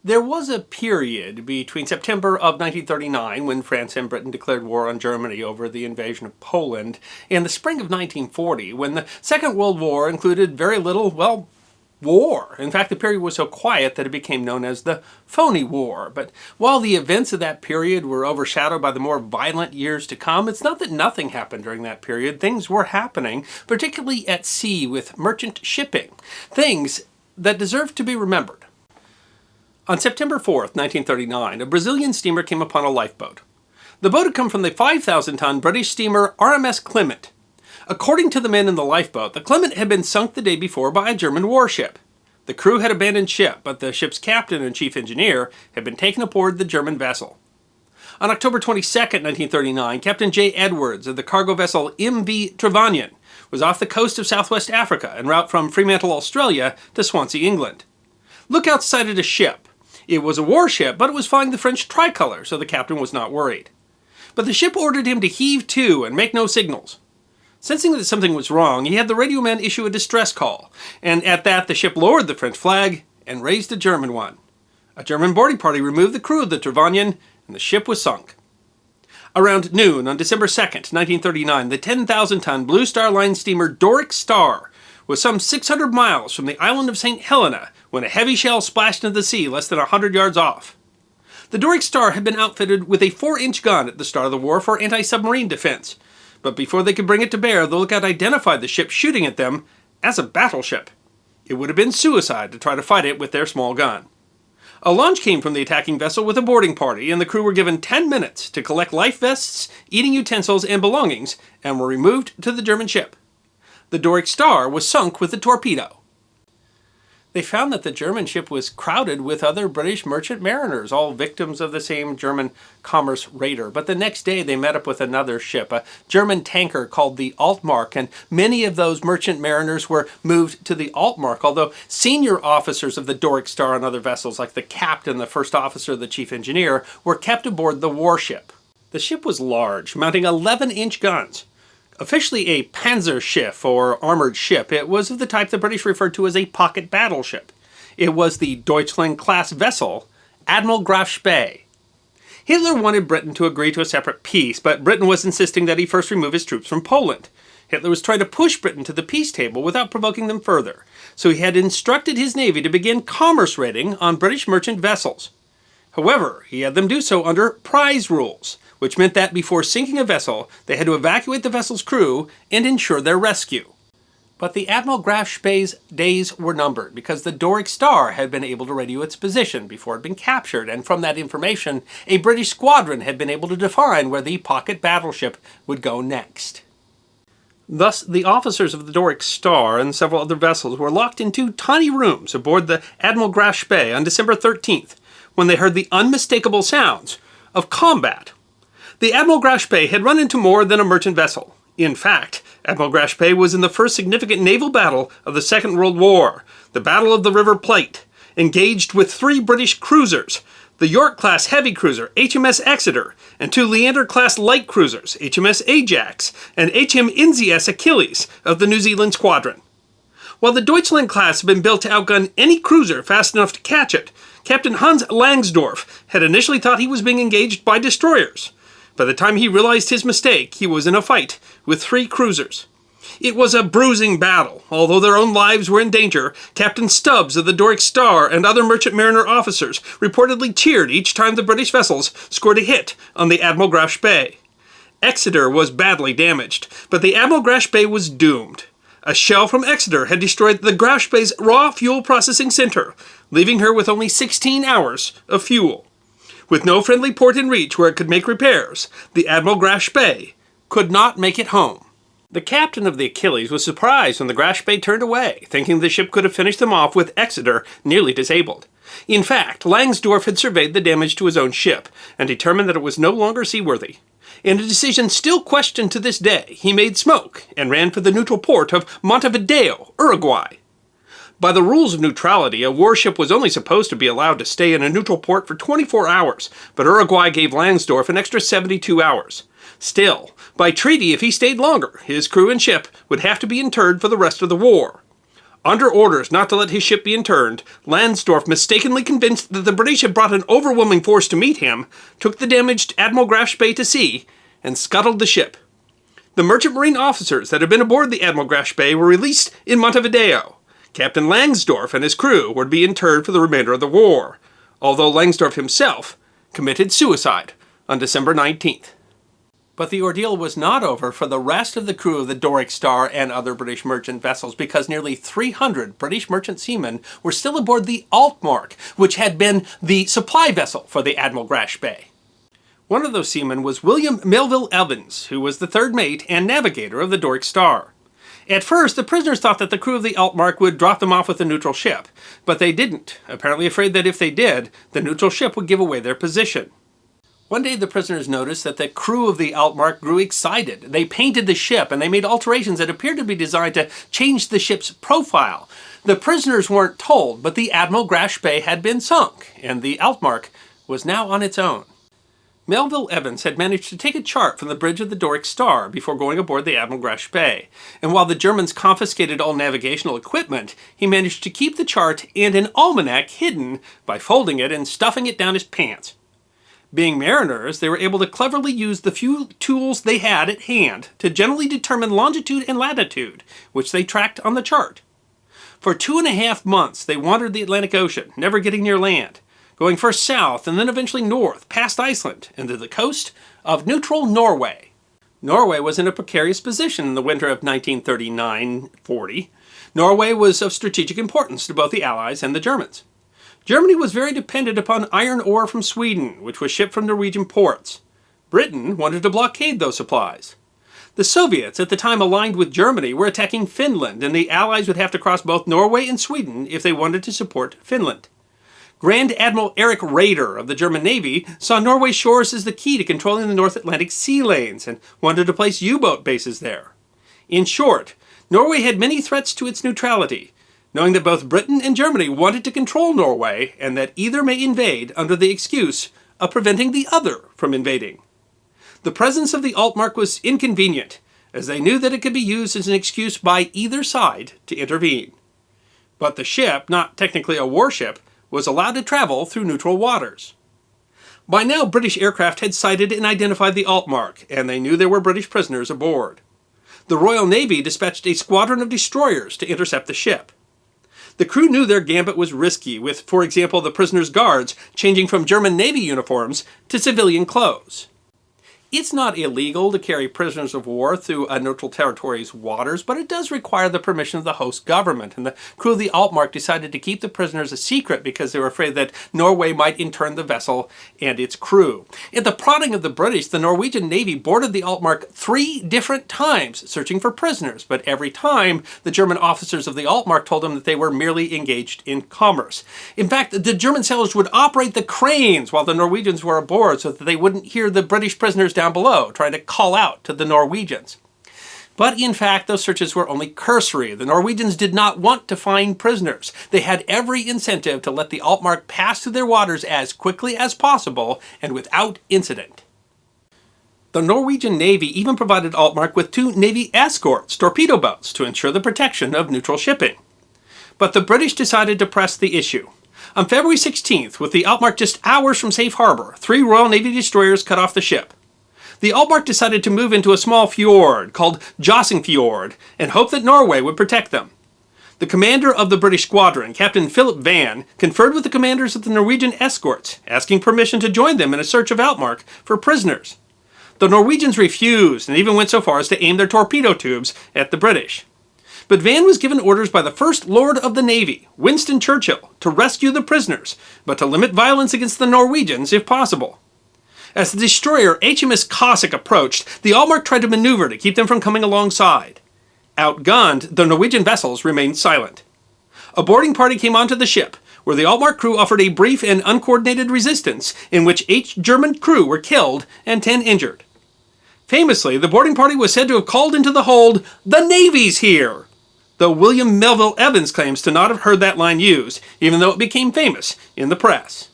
There was a period between September of 1939, when France and Britain declared war on Germany over the invasion of Poland, and the spring of 1940, when the Second World War included very little, well, war. In fact, the period was so quiet that it became known as the Phoney War. But while the events of that period were overshadowed by the more violent years to come, it's not that nothing happened during that period. Things were happening, particularly at sea with merchant shipping. Things that deserve to be remembered. On September 4th, 1939, a Brazilian steamer came upon a lifeboat. The boat had come from the 5,000-ton British steamer RMS Clement. According to the men in the lifeboat, the Clement had been sunk the day before by a German warship. The crew had abandoned ship, but the ship's captain and chief engineer had been taken aboard the German vessel. On October 22nd, 1939, Captain J. Edwards of the cargo vessel MV Trevannion was off the coast of southwest Africa en route from Fremantle, Australia to Swansea, England. Lookouts sighted a ship. It was a warship, but it was flying the French tricolour, so the captain was not worried. But the ship ordered him to heave to and make no signals. Sensing that something was wrong, he had the radio man issue a distress call, and at that the ship lowered the French flag and raised a German one. A German boarding party removed the crew of the Trevannion, and the ship was sunk. Around noon on December 2nd, 1939, the 10,000-ton Blue Star Line steamer Doric Star was some 600 miles from the island of St. Helena when a heavy shell splashed into the sea less than 100 yards off. The Doric Star had been outfitted with a 4-inch gun at the start of the war for anti-submarine defense, but before they could bring it to bear, the lookout identified the ship shooting at them as a battleship. It would have been suicide to try to fight it with their small gun. A launch came from the attacking vessel with a boarding party, and the crew were given 10 minutes to collect life vests, eating utensils, and belongings, and were removed to the German ship. The Doric Star was sunk with a torpedo. They found that the German ship was crowded with other British merchant mariners, all victims of the same German commerce raider. But the next day they met up with another ship, a German tanker called the Altmark, and many of those merchant mariners were moved to the Altmark, although senior officers of the Doric Star and other vessels, like the captain, the first officer, the chief engineer, were kept aboard the warship. The ship was large, mounting 11-inch guns. Officially a Panzerschiff, or armored ship, it was of the type the British referred to as a pocket battleship. It was the Deutschland-class vessel, Admiral Graf Spee. Hitler wanted Britain to agree to a separate peace, but Britain was insisting that he first remove his troops from Poland. Hitler was trying to push Britain to the peace table without provoking them further, so he had instructed his navy to begin commerce raiding on British merchant vessels. However, he had them do so under prize rules, which meant that before sinking a vessel, they had to evacuate the vessel's crew and ensure their rescue. But the Admiral Graf Spee's days were numbered, because the Doric Star had been able to radio its position before it had been captured, and from that information, a British squadron had been able to define where the pocket battleship would go next. Thus, the officers of the Doric Star and several other vessels were locked in 2 tiny rooms aboard the Admiral Graf Spee on December 13th, when they heard the unmistakable sounds of combat. The Admiral Graf Spee had run into more than a merchant vessel. In fact, Admiral Graf Spee was in the first significant naval battle of the Second World War, the Battle of the River Plate, engaged with 3 British cruisers, the York-class heavy cruiser HMS Exeter, and 2 Leander-class light cruisers, HMS Ajax and HM Achilles of the New Zealand Squadron. While the Deutschland class had been built to outgun any cruiser fast enough to catch it, Captain Hans Langsdorff had initially thought he was being engaged by destroyers. By the time he realized his mistake, he was in a fight with 3 cruisers. It was a bruising battle. Although their own lives were in danger, Captain Stubbs of the Doric Star and other merchant mariner officers reportedly cheered each time the British vessels scored a hit on the Admiral Graf Spee. Exeter was badly damaged, but the Admiral Graf Spee was doomed. A shell from Exeter had destroyed the Graf Spee's raw fuel processing center, leaving her with only 16 hours of fuel. With no friendly port in reach where it could make repairs, the Admiral Graf Spee could not make it home. The captain of the Achilles was surprised when the Graf Spee turned away, thinking the ship could have finished them off with Exeter nearly disabled. In fact, Langsdorff had surveyed the damage to his own ship and determined that it was no longer seaworthy. In a decision still questioned to this day, he made smoke and ran for the neutral port of Montevideo, Uruguay. By the rules of neutrality, a warship was only supposed to be allowed to stay in a neutral port for 24 hours, but Uruguay gave Langsdorff an extra 72 hours. Still, by treaty, if he stayed longer, his crew and ship would have to be interred for the rest of the war. Under orders not to let his ship be interned, Langsdorff, mistakenly convinced that the British had brought an overwhelming force to meet him, took the damaged Admiral Graf Spee to sea and scuttled the ship. The merchant marine officers that had been aboard the Admiral Graf Spee were released in Montevideo. Captain Langsdorff and his crew were to be interred for the remainder of the war, although Langsdorff himself committed suicide on December 19th. But the ordeal was not over for the rest of the crew of the Doric Star and other British merchant vessels, because nearly 300 British merchant seamen were still aboard the Altmark, which had been the supply vessel for the Admiral Graf Spee. One of those seamen was William Melville Evans, who was the third mate and navigator of the Doric Star. At first, the prisoners thought that the crew of the Altmark would drop them off with a neutral ship, but they didn't, apparently afraid that if they did, the neutral ship would give away their position. One day the prisoners noticed that the crew of the Altmark grew excited. They painted the ship and they made alterations that appeared to be designed to change the ship's profile. The prisoners weren't told, but the Admiral Graf Spee had been sunk, and the Altmark was now on its own. Melville Evans had managed to take a chart from the bridge of the Doric Star before going aboard the Admiral Graf Spee, and while the Germans confiscated all navigational equipment, he managed to keep the chart and an almanac hidden by folding it and stuffing it down his pants. Being mariners, they were able to cleverly use the few tools they had at hand to generally determine longitude and latitude, which they tracked on the chart. For 2.5 months, they wandered the Atlantic Ocean, never getting near land, going first south and then eventually north, past Iceland, and to the coast of neutral Norway. Norway was in a precarious position in the winter of 1939-40. Norway was of strategic importance to both the Allies and the Germans. Germany was very dependent upon iron ore from Sweden, which was shipped from Norwegian ports. Britain wanted to blockade those supplies. The Soviets, at the time aligned with Germany, were attacking Finland, and the Allies would have to cross both Norway and Sweden if they wanted to support Finland. Grand Admiral Erich Raeder of the German Navy saw Norway's shores as the key to controlling the North Atlantic sea lanes and wanted to place U-boat bases there. In short, Norway had many threats to its neutrality, knowing that both Britain and Germany wanted to control Norway and that either may invade under the excuse of preventing the other from invading. The presence of the Altmark was inconvenient, as they knew that it could be used as an excuse by either side to intervene. But the ship, not technically a warship, was allowed to travel through neutral waters. By now, British aircraft had sighted and identified the Altmark, and they knew there were British prisoners aboard. The Royal Navy dispatched a squadron of destroyers to intercept the ship. The crew knew their gambit was risky, with, for example, the prisoners' guards changing from German Navy uniforms to civilian clothes. It's not illegal to carry prisoners of war through a neutral territory's waters, but it does require the permission of the host government, and the crew of the Altmark decided to keep the prisoners a secret because they were afraid that Norway might intern the vessel and its crew. At the prodding of the British, the Norwegian Navy boarded the Altmark 3 different times, searching for prisoners, but every time the German officers of the Altmark told them that they were merely engaged in commerce. In fact, the German sailors would operate the cranes while the Norwegians were aboard so that they wouldn't hear the British prisoners down below, trying to call out to the Norwegians. But in fact, those searches were only cursory. The Norwegians did not want to find prisoners. They had every incentive to let the Altmark pass through their waters as quickly as possible and without incident. The Norwegian Navy even provided Altmark with 2 Navy escorts, torpedo boats, to ensure the protection of neutral shipping. But the British decided to press the issue. On February 16th, with the Altmark just hours from safe harbor, 3 Royal Navy destroyers cut off the ship. The Altmark decided to move into a small fjord called Jossing Fjord and hoped that Norway would protect them. The commander of the British squadron, Captain Philip Van, conferred with the commanders of the Norwegian escorts, asking permission to join them in a search of Altmark for prisoners. The Norwegians refused and even went so far as to aim their torpedo tubes at the British. But Van was given orders by the First Lord of the Navy, Winston Churchill, to rescue the prisoners, but to limit violence against the Norwegians if possible. As the destroyer HMS Cossack approached, the Altmark tried to maneuver to keep them from coming alongside. Outgunned, the Norwegian vessels remained silent. A boarding party came onto the ship, where the Altmark crew offered a brief and uncoordinated resistance, in which 8 German crew were killed and 10 injured. Famously, the boarding party was said to have called into the hold, "The Navy's here!" though William Melville Evans claims to not have heard that line used, even though it became famous in the press.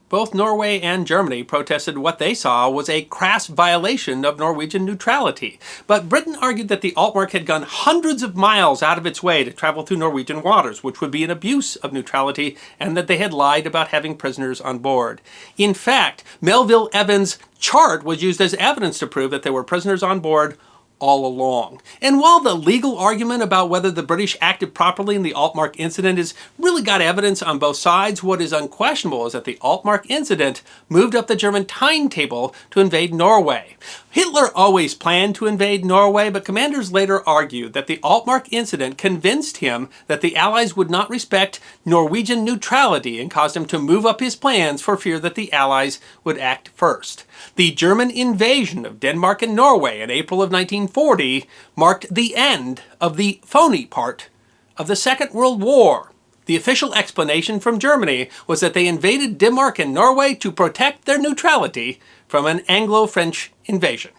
Both Norway and Germany protested what they saw was a crass violation of Norwegian neutrality. But Britain argued that the Altmark had gone hundreds of miles out of its way to travel through Norwegian waters, which would be an abuse of neutrality, and that they had lied about having prisoners on board. In fact, Melville Evans' chart was used as evidence to prove that there were prisoners on board all along. And while the legal argument about whether the British acted properly in the Altmark Incident has really got evidence on both sides, what is unquestionable is that the Altmark Incident moved up the German timetable to invade Norway. Hitler always planned to invade Norway, but commanders later argued that the Altmark Incident convinced him that the Allies would not respect Norwegian neutrality and caused him to move up his plans for fear that the Allies would act first. The German invasion of Denmark and Norway in April of 1940 marked the end of the phony part of the Second World War. The official explanation from Germany was that they invaded Denmark and Norway to protect their neutrality from an Anglo-French invasion.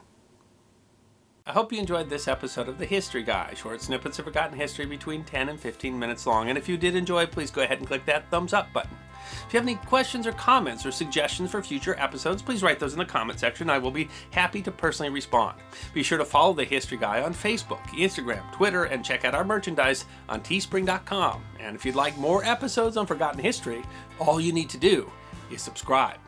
I hope you enjoyed this episode of The History Guy, short snippets of forgotten history between 10 and 15 minutes long. And if you did enjoy, please go ahead and click that thumbs up button. If you have any questions or comments or suggestions for future episodes, please write those in the comment section. I will be happy to personally respond. Be sure to follow The History Guy on Facebook, Instagram, Twitter, and check out our merchandise on teespring.com. And if you'd like more episodes on forgotten history, all you need to do is subscribe.